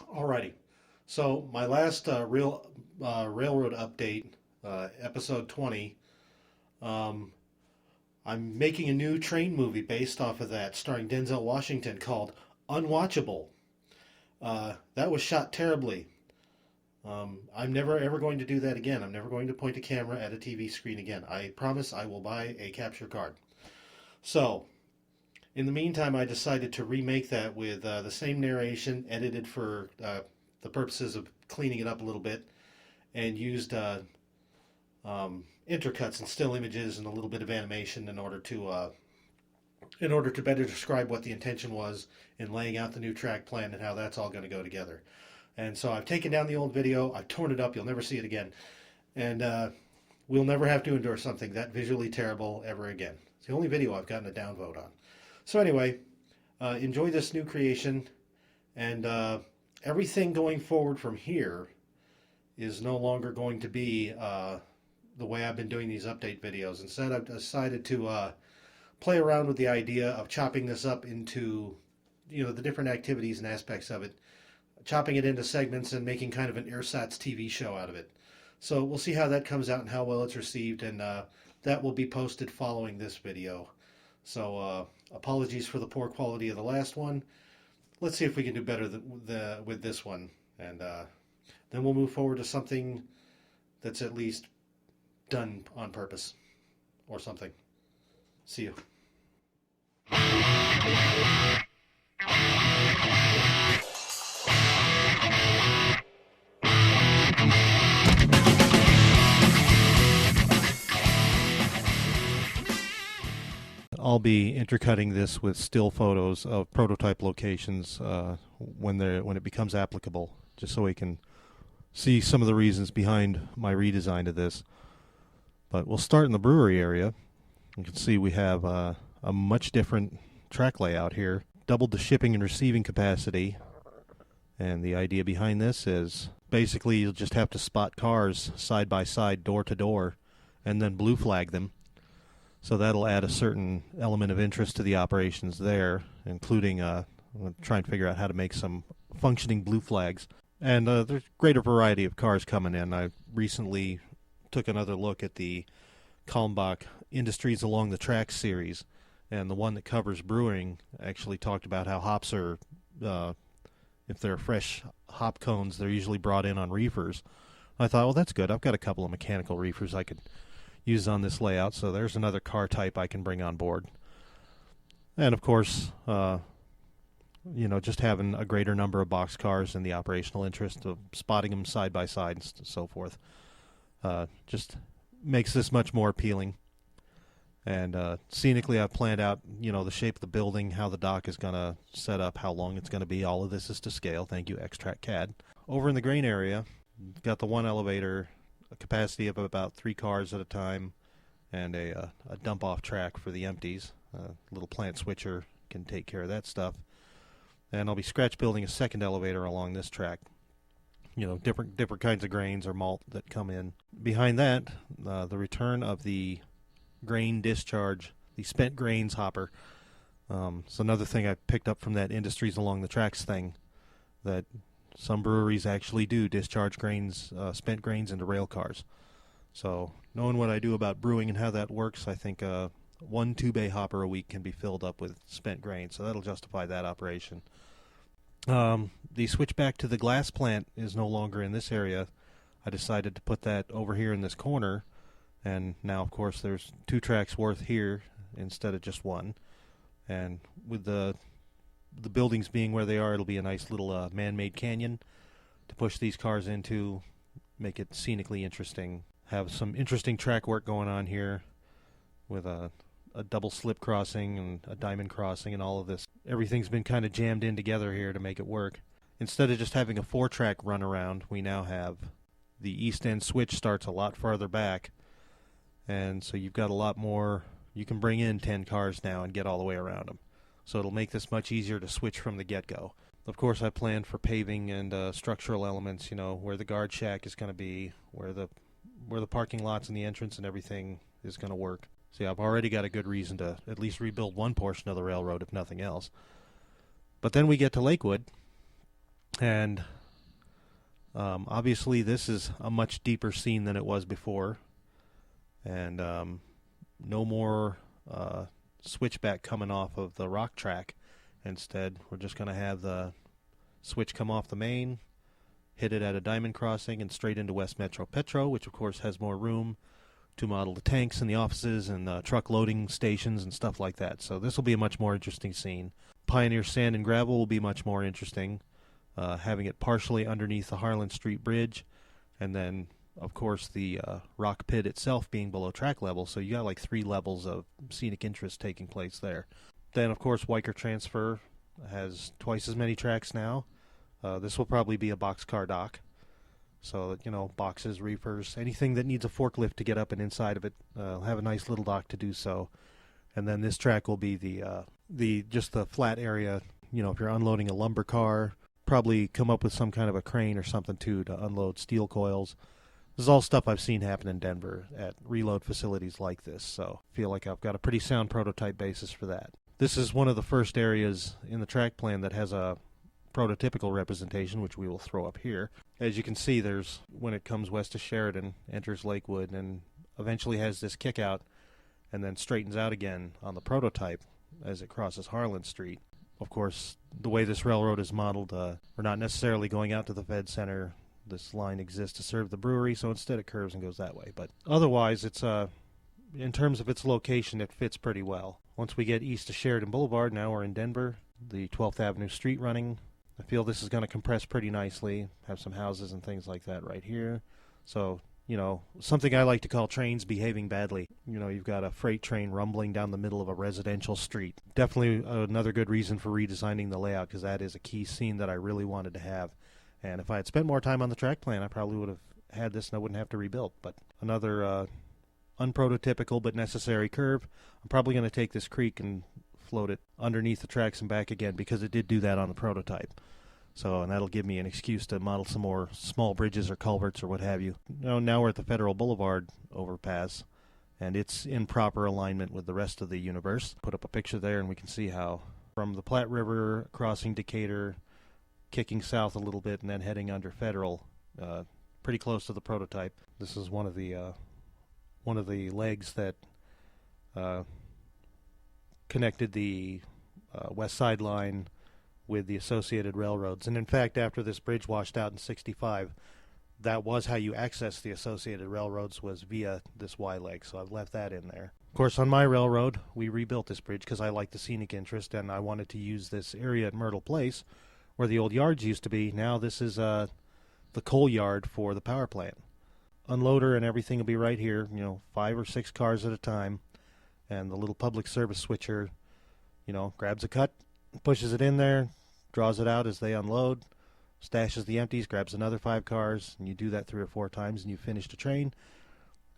Alrighty. So my last railroad update, episode 20. Um, I'm making a new train movie based off of that, starring Denzel Washington, called Unwatchable. That was shot terribly. I'm never ever going to do that again. I'm never going to point a camera at a TV screen again. I promise I will buy a capture card. So, in the meantime, I decided to remake that with the same narration, edited for the purposes of cleaning it up a little bit, and used intercuts and still images and a little bit of animation in order to better describe what the intention was in laying out the new track plan and how that's all going to go together. And so I've taken down the old video, I've torn it up, you'll never see it again, and we'll never have to endure something that visually terrible ever again. It's the only video I've gotten a downvote on. So anyway, enjoy this new creation, and everything going forward from here is no longer going to be the way I've been doing these update videos. Instead, I've decided to play around with the idea of chopping this up into, the different activities and aspects of it, chopping it into segments and making kind of an ersatz TV show out of it. So we'll see how that comes out and how well it's received, and that will be posted following this video. So apologies for the poor quality of the last one. Let's see if we can do better with this one, and then we'll move forward to something that's at least done on purpose or something. See you. I'll be intercutting this with still photos of prototype locations when it becomes applicable, just so we can see some of the reasons behind my redesign of this. But we'll start in the brewery area. You can see we have a much different track layout here, doubled the shipping and receiving capacity. And the idea behind this is basically you'll just have to spot cars side by side, door to door, and then blue flag them. So that'll add a certain element of interest to the operations there, including I'm going to try and figure out how to make some functioning blue flags. And there's a greater variety of cars coming in. I recently took another look at the Kalmbach Industries Along the Tracks series, and the one that covers brewing actually talked about how hops are, if they're fresh hop cones, they're usually brought in on reefers. I thought, well, that's good. I've got a couple of mechanical reefers I could use on this layout, so there's another car type I can bring on board. And of course, just having a greater number of box cars and the operational interest of spotting them side by side and so forth just makes this much more appealing. And scenically, I've planned out, the shape of the building, how the dock is going to set up, how long it's going to be. All of this is to scale. Thank you, Extract CAD. Over in the grain area, got the one elevator, a capacity of about 3 cars at a time, and a dump-off track for the empties. A little plant switcher can take care of that stuff. And I'll be scratch building a second elevator along this track. Different kinds of grains or malt that come in. Behind that, the return of the grain discharge, the spent grains hopper. It's another thing I picked up from that Industries Along the Tracks thing, that some breweries actually do discharge grains, spent grains into rail cars. So knowing what I do about brewing and how that works, I think 1 2-bay hopper a week can be filled up with spent grain, so that'll justify that operation. The switch back to the glass plant is no longer in this area. I decided to put that over here in this corner, and now, of course, there's 2 tracks worth here instead of just 1. And with the buildings being where they are, it'll be a nice little man-made canyon to push these cars into, make it scenically interesting. Have some interesting track work going on here with a double slip crossing and a diamond crossing and all of this. Everything's been kind of jammed in together here to make it work. Instead of just having a 4-track run around, we now have the east end switch starts a lot farther back, and so you've got a lot more. You can bring in 10 cars now and get all the way around them. So it'll make this much easier to switch from the get-go. Of course, I planned for paving and structural elements, where the guard shack is going to be, where the parking lots and the entrance and everything is going to work. See, I've already got a good reason to at least rebuild one portion of the railroad, if nothing else. But then we get to Lakewood, And obviously this is a much deeper scene than it was before. And no more switchback coming off of the rock track. Instead, we're just going to have the switch come off the main, hit it at a diamond crossing, and straight into West Metro Petro, which of course has more room to model the tanks and the offices and truck loading stations and stuff like that. So this will be a much more interesting scene. Pioneer Sand and Gravel will be much more interesting, having it partially underneath the Harlan Street Bridge, and then of course the rock pit itself being below track level, so you got like 3 levels of scenic interest taking place there. Then of course Weicker Transfer has twice as many tracks now. This will probably be a boxcar dock, so boxes, reefers, anything that needs a forklift to get up and inside of it, have a nice little dock to do so. And then this track will be the just the flat area. If you're unloading a lumber car, probably come up with some kind of a crane or something too to unload steel coils. This is all stuff I've seen happen in Denver at reload facilities like this, so I feel like I've got a pretty sound prototype basis for that. This is one of the first areas in the track plan that has a prototypical representation, which we will throw up here. As you can see, there's, when it comes west of Sheridan, enters Lakewood, and eventually has this kick out, and then straightens out again on the prototype as it crosses Harlan Street. Of course, the way this railroad is modeled, we're not necessarily going out to the Fed Center. This line exists to serve the brewery, so instead it curves and goes that way. But otherwise, it's in terms of its location, it fits pretty well. Once we get east of Sheridan Boulevard, now we're in Denver, the 12th Avenue street running. I feel this is going to compress pretty nicely, have some houses and things like that right here. So, something I like to call trains behaving badly. You've got a freight train rumbling down the middle of a residential street. Definitely another good reason for redesigning the layout, because that is a key scene that I really wanted to have. And if I had spent more time on the track plan, I probably would have had this and I wouldn't have to rebuild. But another unprototypical but necessary curve. I'm probably going to take this creek and float it underneath the tracks and back again, because it did do that on the prototype. So, and that'll give me an excuse to model some more small bridges or culverts or what have you. Now we're at the Federal Boulevard overpass, and it's in proper alignment with the rest of the universe. Put up a picture there and we can see how from the Platte River crossing Decatur, kicking south a little bit, and then heading under Federal, pretty close to the prototype. This is one of the legs that connected the West Side Line with the associated railroads. And in fact, after this bridge washed out in '65, that was how you accessed the associated railroads, was via this Y leg. So I've left that in there. Of course, on my railroad, we rebuilt this bridge because I like the scenic interest, and I wanted to use this area at Myrtle Place where the old yards used to be. Now this is the coal yard for the power plant. Unloader and everything will be right here, 5 or 6 cars at a time. And the little public service switcher, grabs a cut, pushes it in there, draws it out as they unload, stashes the empties, grabs another 5 cars, and you do that 3 or 4 times and you finish the train.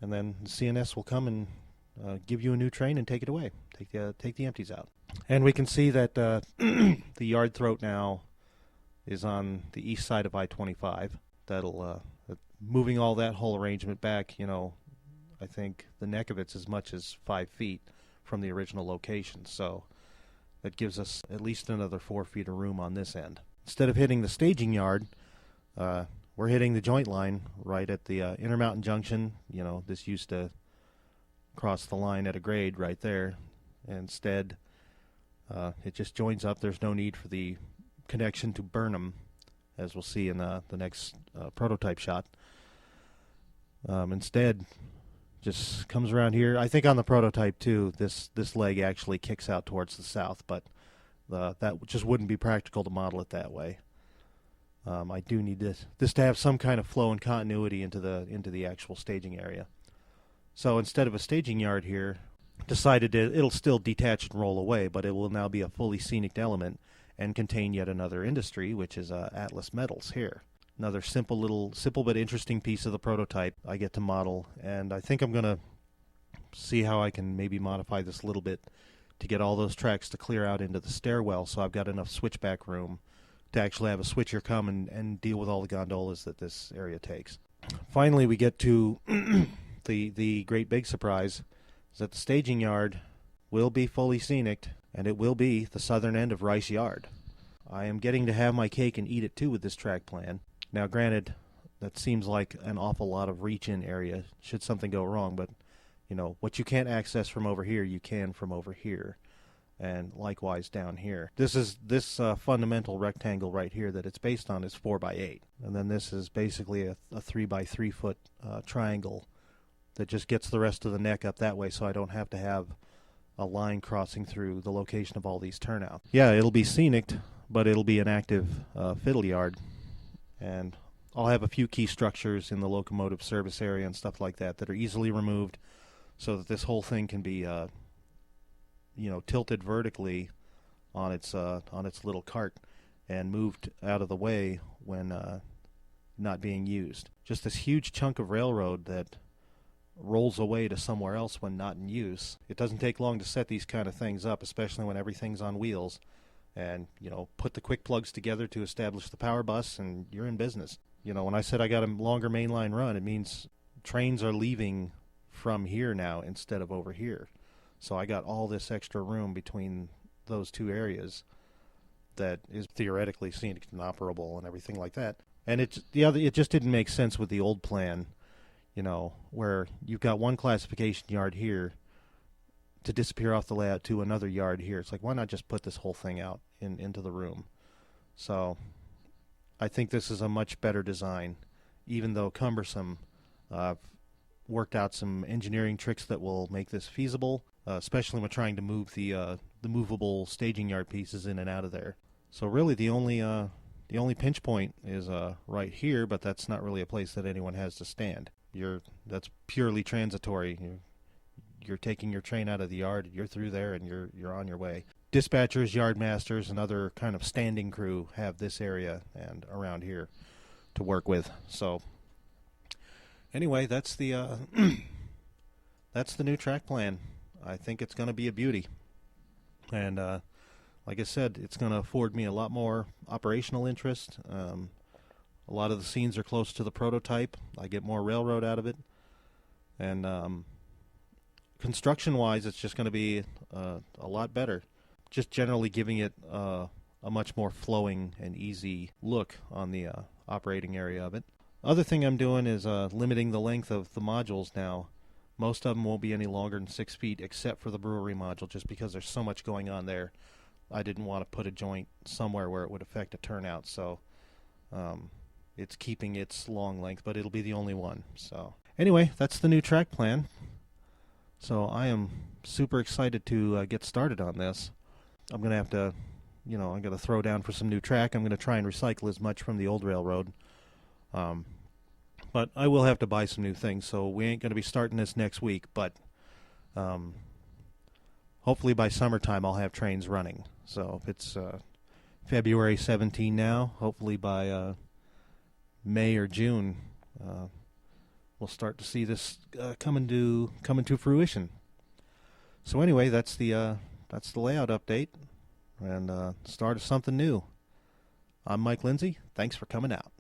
And then the CNS will come and give you a new train and take it away, take the empties out. And we can see that the yard throat now is on the east side of I-25. That'll, moving all that whole arrangement back, I think the neck of it's as much as 5 feet from the original location. So that gives us at least another 4 feet of room on this end. Instead of hitting the staging yard, we're hitting the joint line right at the Intermountain Junction. This used to cross the line at a grade right there. Instead, it just joins up. There's no need for the connection to Burnham, as we'll see in the next prototype shot. Instead, just comes around here. I think on the prototype too, this leg actually kicks out towards the south, but that just wouldn't be practical to model it that way. I do need this to have some kind of flow and continuity into the actual staging area. So instead of a staging yard here, decided it'll still detach and roll away, but it will now be a fully scenic element and contain yet another industry, which is Atlas Metals here. Another simple but interesting piece of the prototype I get to model, and I think I'm going to see how I can maybe modify this a little bit to get all those tracks to clear out into the stairwell, so I've got enough switchback room to actually have a switcher come and deal with all the gondolas that this area takes. Finally, we get to the great big surprise, is that the staging yard will be fully scenic, and it will be the southern end of Rice Yard. I am getting to have my cake and eat it too with this track plan. Now, granted, that seems like an awful lot of reach-in area should something go wrong, but you know, what you can't access from over here, you can from over here, and likewise down here. This fundamental rectangle right here that it's based on is 4 by 8, and then this is basically a 3 by 3 foot triangle that just gets the rest of the neck up that way, so I don't have to have a line crossing through the location of all these turnouts. Yeah, it'll be scenic, but it'll be an active fiddle yard, and I'll have a few key structures in the locomotive service area and stuff like that that are easily removed, so that this whole thing can be, tilted vertically on its little cart and moved out of the way when not being used. Just this huge chunk of railroad that rolls away to somewhere else when not in use. It doesn't take long to set these kind of things up, especially when everything's on wheels. And, put the quick plugs together to establish the power bus, and you're in business. When I said I got a longer mainline run, it means trains are leaving from here now instead of over here. So I got all this extra room between those two areas that is theoretically scenic and operable and everything like that. And it just didn't make sense with the old plan, where you've got one classification yard here to disappear off the layout to another yard here. It's like, why not just put this whole thing out into the room? So I think this is a much better design, even though cumbersome. I've worked out some engineering tricks that will make this feasible, especially when trying to move the movable staging yard pieces in and out of there. So really the only pinch point is right here, but that's not really a place that anyone has to stand. That's purely transitory. You're taking your train out of the yard, you're through there, and you're on your way. Dispatchers, yard masters, and other kind of standing crew have this area and around here to work with. So anyway, that's the that's the new track plan. I think it's going to be a beauty, and like I said, it's going to afford me a lot more operational interest. A lot of the scenes are close to the prototype. I get more railroad out of it, and construction-wise, it's just going to be a lot better. Just generally giving it a much more flowing and easy look on the operating area of it. Other thing I'm doing is limiting the length of the modules now. Most of them won't be any longer than 6 feet, except for the brewery module, just because there's so much going on there. I didn't want to put a joint somewhere where it would affect a turnout, so it's keeping its long length, but it'll be the only one. So anyway, that's the new track plan. So I am super excited to get started on this. I'm going to have to, I'm going to throw down for some new track. I'm going to try and recycle as much from the old railroad. But I will have to buy some new things, so we ain't going to be starting this next week, but hopefully by summertime I'll have trains running. So if it's February 17 now, hopefully by May or June we'll start to see this coming to fruition. So anyway, that's the layout update and start of something new. I'm Mike Lindsay. Thanks for coming out.